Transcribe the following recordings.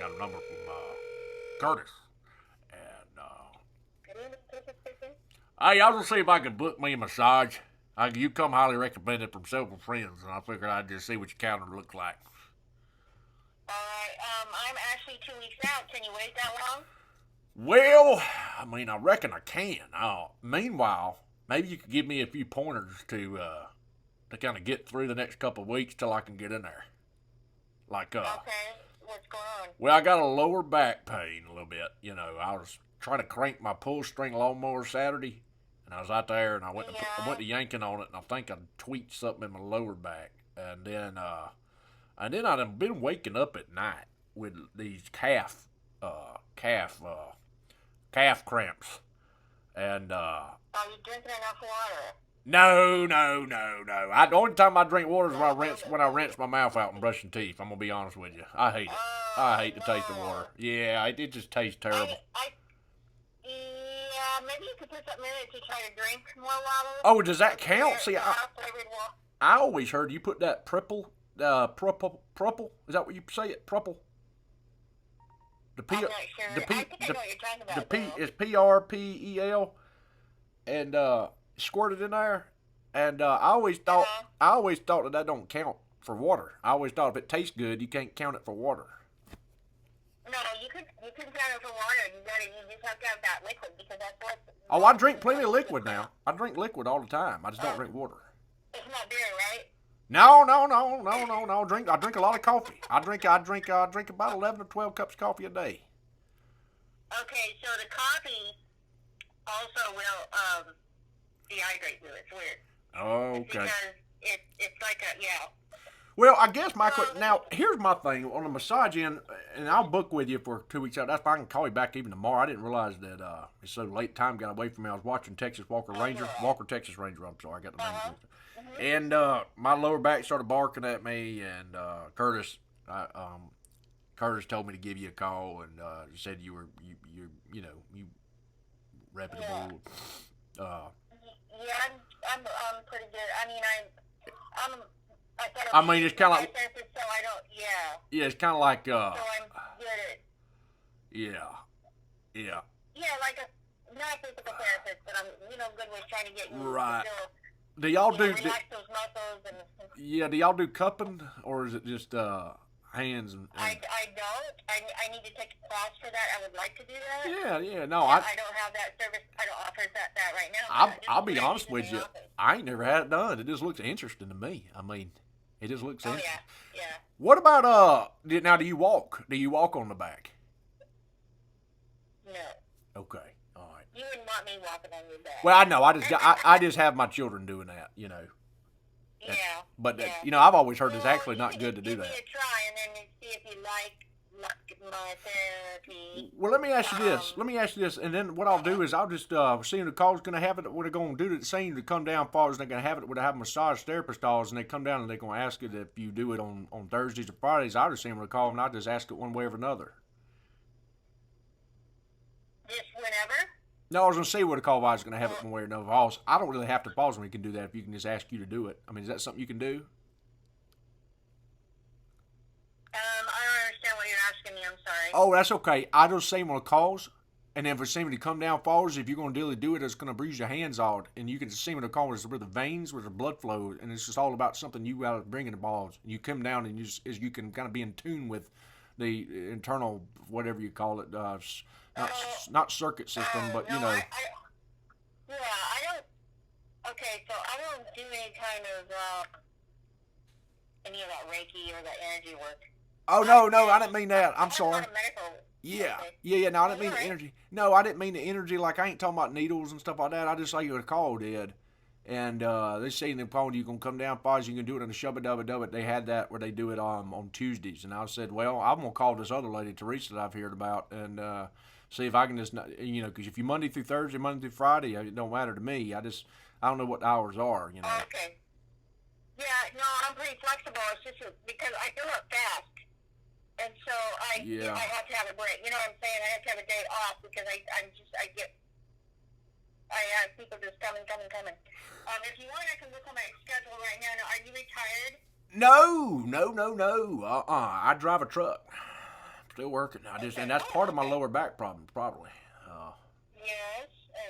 got a number from Curtis. And hey, I was gonna see if I could book me a massage. You come highly recommended from several friends, and I figured I'd just see what your calendar looks like. Alright, I'm actually 2 weeks out. Can you wait that long? Well, I mean, I reckon I can. Meanwhile, maybe you could give me a few pointers to kind of get through the next couple of weeks till I can get in there. Like, Okay, what's going on? well, I got a lower back pain a little bit. I was trying to crank my pull string lawnmower Saturday, and I was out there and I went to yanking on it, and I think I tweaked something in my lower back, and then I've been waking up at night with these calf cramps, and Are you drinking enough water? no, no, no, no. The only time I drink water is when I rinse my mouth out and brushing teeth. I'm gonna be honest with you. I hate it. I hate the taste of water. Yeah, it just tastes terrible. Yeah, maybe you could put something in it to try to drink more water. Oh, does that count? See, I always heard you put that prupple. Is that what you say it? Prupple. I'm not sure. I think I know what you're talking about. The P is PRPEL, and squirted in there. And I always thought that don't count for water. I always thought if it tastes good, you can't count it for water. No, you could count it for water. You just have to have that liquid because that's what. Oh, I drink plenty of liquid now. I drink liquid all the time. I just don't drink water. It's not beer, right? No. I drink a lot of coffee. I drink about 11 or 12 cups of coffee a day. Okay, so the coffee also will dehydrate you. It's weird. Okay. Because it's like a. Well, I guess, Michael, now, here's my thing. On the massage end, and I'll book with you for 2 weeks out. That's fine. I can call you back even tomorrow. I didn't realize that it's so late. Time got away from me. I was watching Walker, Texas Ranger. I'm sorry. I got the name mixed up. And my lower back started barking at me, and Curtis told me to give you a call, and said you were you reputable. Yeah, I'm pretty good. I mean, I'm I mean, it's kind of like. So I don't. Yeah. Yeah, it's kind of like. So I'm good at. Yeah. Yeah, like not a physical therapist, but I'm good with trying to get you right. to feel, do y'all do? Relax those muscles and. Yeah, do y'all do cupping or is it just hands and? I don't. I need to take a class for that. I would like to do that. Yeah. No, I don't have that service. I don't offer that right now. I'll be honest with you. I ain't never had it done. It just looks interesting to me. I mean, it just looks interesting. Yeah. What about now? Do you walk? Do you walk on the back? No. Okay. All right. You wouldn't want me walking on your back. Well, I know. I just have my children doing that. Yeah. But I've always heard it's actually not good to do that. Give me a try and then see if you like my therapy. Well, let me ask you this. And then what I'll do is I'll just see the call's going to have it. What they're going to do to seem to come down far as they're going to have it. Would have massage therapist calls, and they come down and they're going to ask it if you do it on Thursdays or Fridays. I'll just see them to call and I'll just ask it one way or another. Just whenever. No, I was going to see what a call is going to have it one way or another. I don't really have to pause when you can do that if you can just ask you to do it. I mean, is that something you can do? I don't understand what you're asking me. I'm sorry. Oh, that's okay. I just see one of the calls, and then for seeming to come down falls, if you're going to really do it, it's going to bruise your hands out, and you can see when the call is where the veins, where the blood flow, and it's just all about something you got to bring in the balls. And you come down, and you can kind of be in tune with the internal, whatever you call it, not circuit system, but no, I don't. Okay, so I don't do any kind of any of that Reiki or that energy work. Oh no, I didn't mean that. I'm sorry. Yeah. No, I didn't mean the energy. No, I didn't mean the energy. Like I ain't talking about needles and stuff like that. I just say you a call did, and they say in the phone you gonna come down fast. You can do it on the Shubba Dubba Dubba. They had that where they do it on Tuesdays, and I said, well, I'm gonna call this other lady Teresa that I've heard about, and see if I can just because if you Monday through Thursday, Monday through Friday, it don't matter to me. I don't know what the hours are. Okay. Yeah, no, I'm pretty flexible. It's just because I do it fast. And so I have to have a break. You know what I'm saying? I have to have a day off because I have people just coming. If you want, I can look on my schedule right now. Are you retired? No. I drive a truck Still working. And that's part of my lower back problem, probably. Yes,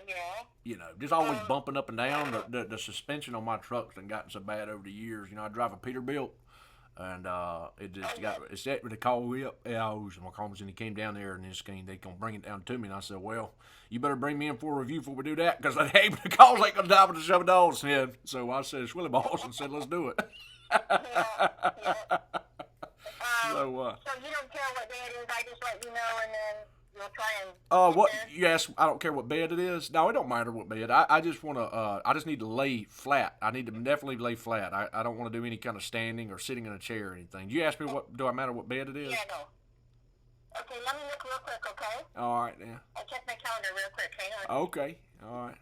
yeah. You know, just always bumping up and down. The suspension on my trucks done gotten so bad over the years. You know, I drive a Peterbilt, and it just it's that they call me up. Yeah, my comments, and he came down there, and they gonna bring it down to me. And I said, well, you better bring me in for a review before we do that, because the calls ain't gonna die with the shove a dog's head. So I said, Swilly balls, and said, let's do it. Yeah. So you don't care what day it is. I just let you know, and then you'll try and. What? Yes, I don't care what bed it is. No, it don't matter what bed. I just want to. I just need to lay flat. I need to definitely lay flat. I don't want to do any kind of standing or sitting in a chair or anything. You ask me what? Do I matter what bed it is? Yeah, no. Okay, let me look real quick. Okay. All right, then. I'll check my calendar real quick. Hang on. Okay. All right.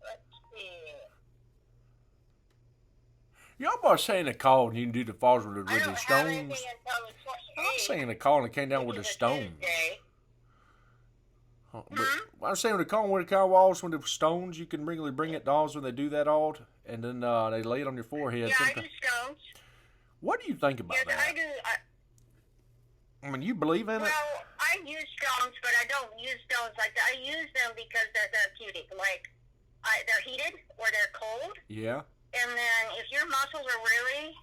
Let's see. Y'all boys saying they called and you can do the falls with I the don't have stones. anything until the 28th. I'm saying they called and came down with the stones. Tuesday. I'm saying when they call with the cow walls with the stones, you can really bring it dolls when they do that all, and then they lay it on your forehead. Yeah, I do stones. What do you think about Yes, that? I do. I mean, you believe in it? Well, I use stones, but I don't use stones like that. I use them because they're therapeutic. Like, they're heated or they're cold. Yeah. And then if your muscles are really,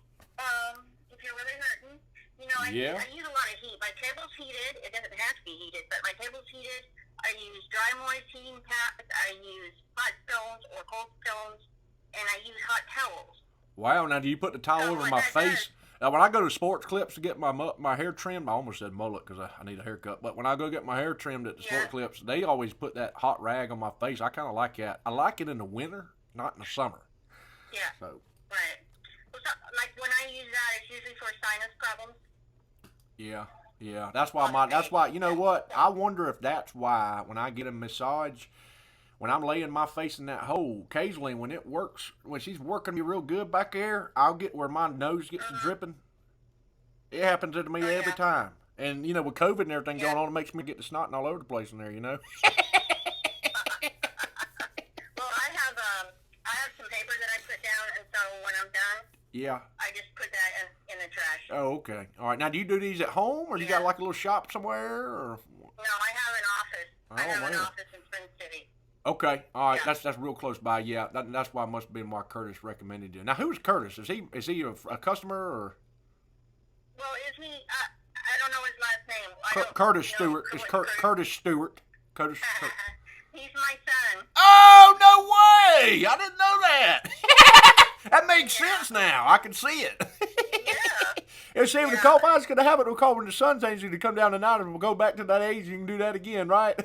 if you're really hurting, you know, I use a lot of heat. My table's heated. It doesn't have to be heated, but my table's heated. I use dry moist heating pads. I use hot stones or cold stones, and I use hot towels. Wow. Now, do you put the towel over my face? Now, when I go to Sports Clips to get my hair trimmed, I almost said mullet because I need a haircut. But when I go get my hair trimmed at the Sports Clips, they always put that hot rag on my face. I kind of like that. I like it in the winter, not in the summer. Yeah. So. Right. Well, so, like when I use that, it's usually for sinus problems. Yeah. Yeah. That's why, you know what? I wonder if that's why when I get a massage, when I'm laying my face in that hole, occasionally when it works, when she's working me real good back there, I'll get where my nose gets to dripping. It happens to me every time. And, you know, with COVID and everything going on, it makes me get the snotting all over the place in there, you know? Well, I have some paper that I put down, and so when I'm done, I just put that in the trash. Oh, okay. All right. Now, do you do these at home, or do you got like a little shop somewhere? Or? No, I have an office. I have an office in Spring City. Okay, all right, that's real close by. Yeah, that's why it must have been why Curtis recommended you. Now, who's Curtis? Is he a customer or? Well, is he? I don't know his last name. Curtis Stewart. It's Curtis Stewart. Curtis. He's my son. Oh no way! I didn't know that. That makes sense now. I can see it. Yeah. And see, when the call, I was going to have it. We'll call when the sun's changing to come down tonight, and we'll go back to that age. You can do that again, right?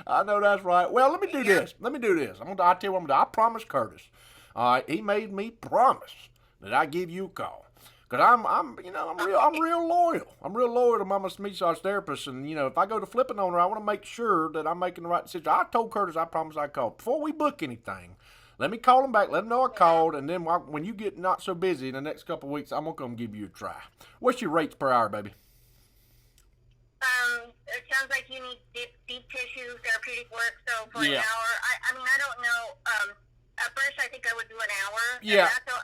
I know that's right. Well, let me do this. I'll tell you what I'm gonna do. I promised Curtis. All right, he made me promise that I give you a call. Cause I'm real loyal. I'm real loyal to my massage therapist, and you know, if I go to flipping on her, I want to make sure that I'm making the right decision. I told Curtis I promised I'd call before we book anything. Let me call him back. Let him know I called, and then when you get not so busy in the next couple of weeks, I'm gonna come give you a try. What's your rates per hour, baby? It sounds like you need deep tissue therapeutic work. So for an hour, I mean, I don't know. At first, I think I would do an hour. Yeah, that's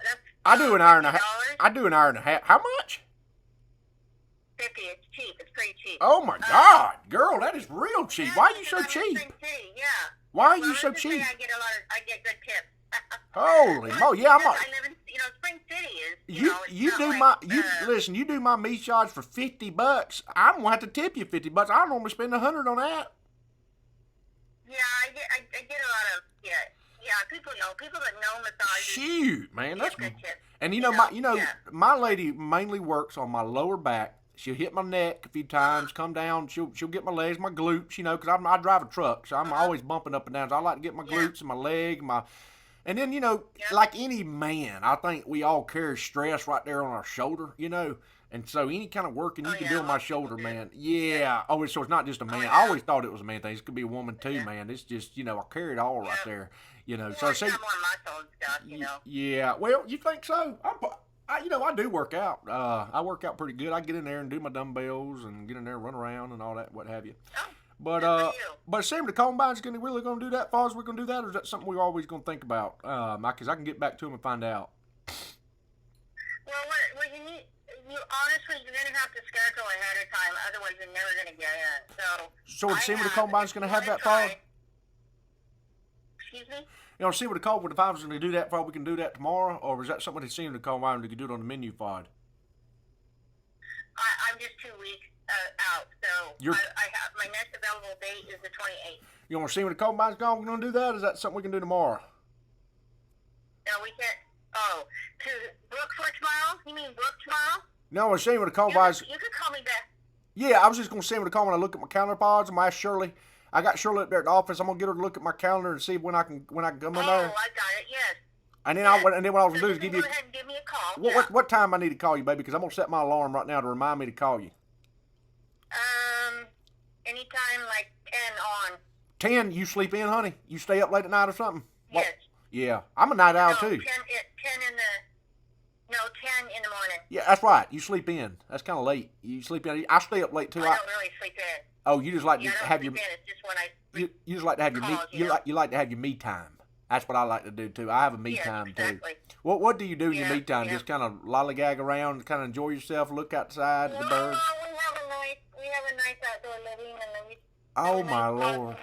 I do an hour and a half. I do an hour and a half. How much? $50. It's cheap. It's pretty cheap. Oh my God, girl, that is real cheap. Why are you so cheap? Yeah. Why are you so cheap? I get good tips. Holy moly! Yeah, I live in Spring City is. Listen. You do my massage for $50. I'm gonna have to tip you $50. I normally spend $100 on that. Yeah, I get a lot of people that know massages. Shoot, man, that's good tips. And my lady mainly works on my lower back. She'll hit my neck a few times, come down. She'll get my legs, my glutes, because I drive a truck, so I'm always bumping up and down. So I like to get my glutes and my leg, And then, you know, like any man, I think we all carry stress right there on our shoulder, you know. And so any kind of working you can do on my shoulder, man. Yeah. Oh, so it's not just a man. I always thought it was a man thing. It could be a woman too, man. It's just, you know, I carry it all right there, you know. So see, more muscle and stuff, you know. Yeah. Well, you think so? You know, I do work out. I work out pretty good. I get in there and do my dumbbells and get in there and run around and all that, what have you. Oh. But Sam, the combine's really going to do that for us? We're going to do that, or is that something we're always going to think about? Because I can get back to him and find out. Well, what you need, honestly, you're going to have to schedule ahead of time. Otherwise, you're never going to get in. So the Sam, the combine's going to have that for us? Excuse me? You know, see what the call, if I was going to do that for, we can do that tomorrow, or is that something that seemed to call by and we could do it on the menu for? I'm just 2 weeks out, so I have my next available date is the 28th. You want to see when the combine's gone? We're going to do that? Is that something we can do tomorrow? No, we can't. Oh, to book for tomorrow? You mean book tomorrow? No, I'm saying when the combine's. You could call me back. Yeah, I was just going to say when the call when I look at my calendar pods. I'm going to ask Shirley. I got Shirley up there at the office. I'm going to get her to look at my calendar and see when I can come in there. Oh, I got it. Yes. And then what I was going to do is give you. Go ahead and give me a call. What time I need to call you, baby? Because I'm going to set my alarm right now to remind me to call you. Anytime like 10 on. 10? You sleep in, honey? You stay up late at night or something? Yes. Yeah, I'm a night owl too. 10 in the morning. Yeah, that's right. You sleep in. That's kind of late. You sleep in. I stay up late too. I don't really sleep in. Oh, you just like to have your. It's just when I. You just like to have your me. You like to have your me time. That's what I like to do too. I have a me time too. What do you do in your me time? Just kind of lollygag around, kind of enjoy yourself, look outside at the birds. We have a nice outdoor living, and then we. Oh my Lord,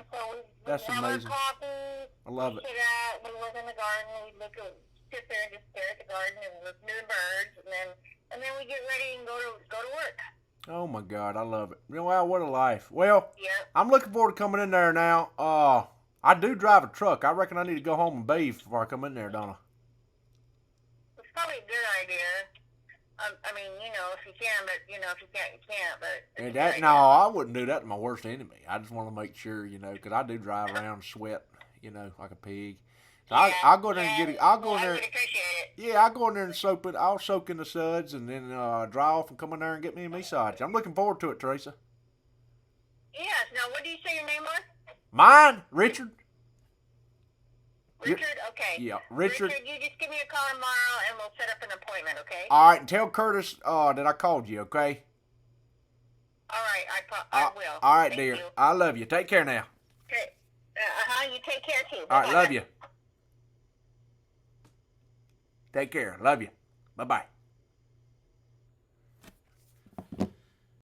that's We amazing. I love it. sit out, we work in the garden, we sit there and just stare at the garden and look at the birds, and then we get ready and go to work. Oh my God, I love it. Wow, what a life. Well, yeah. I'm looking forward to coming in there now. I do drive a truck. I reckon I need to go home and bathe before I come in there, Donna. It's probably a good idea. I mean, if you can, but, if you can't, you can't. But I wouldn't do that to my worst enemy. I just want to make sure, because I do drive around and sweat, like a pig. So I'll go there and get it. I'll go in there. I would appreciate it. Yeah, I'll go in there and soak it. I'll soak in the suds and then dry off and come in there and get me a massage. I'm looking forward to it, Teresa. Yes. Now, what do you say your name was? Mine, Richard. Richard, okay. Yeah, Richard. Richard, you just give me a call tomorrow and we'll set up an appointment, okay? All right, and tell Curtis that I called you, okay? All right, I will. All right, Thank dear. You. I love you. Take care now. Okay. You take care too. All right, love you. Take care. Love you. Bye-bye.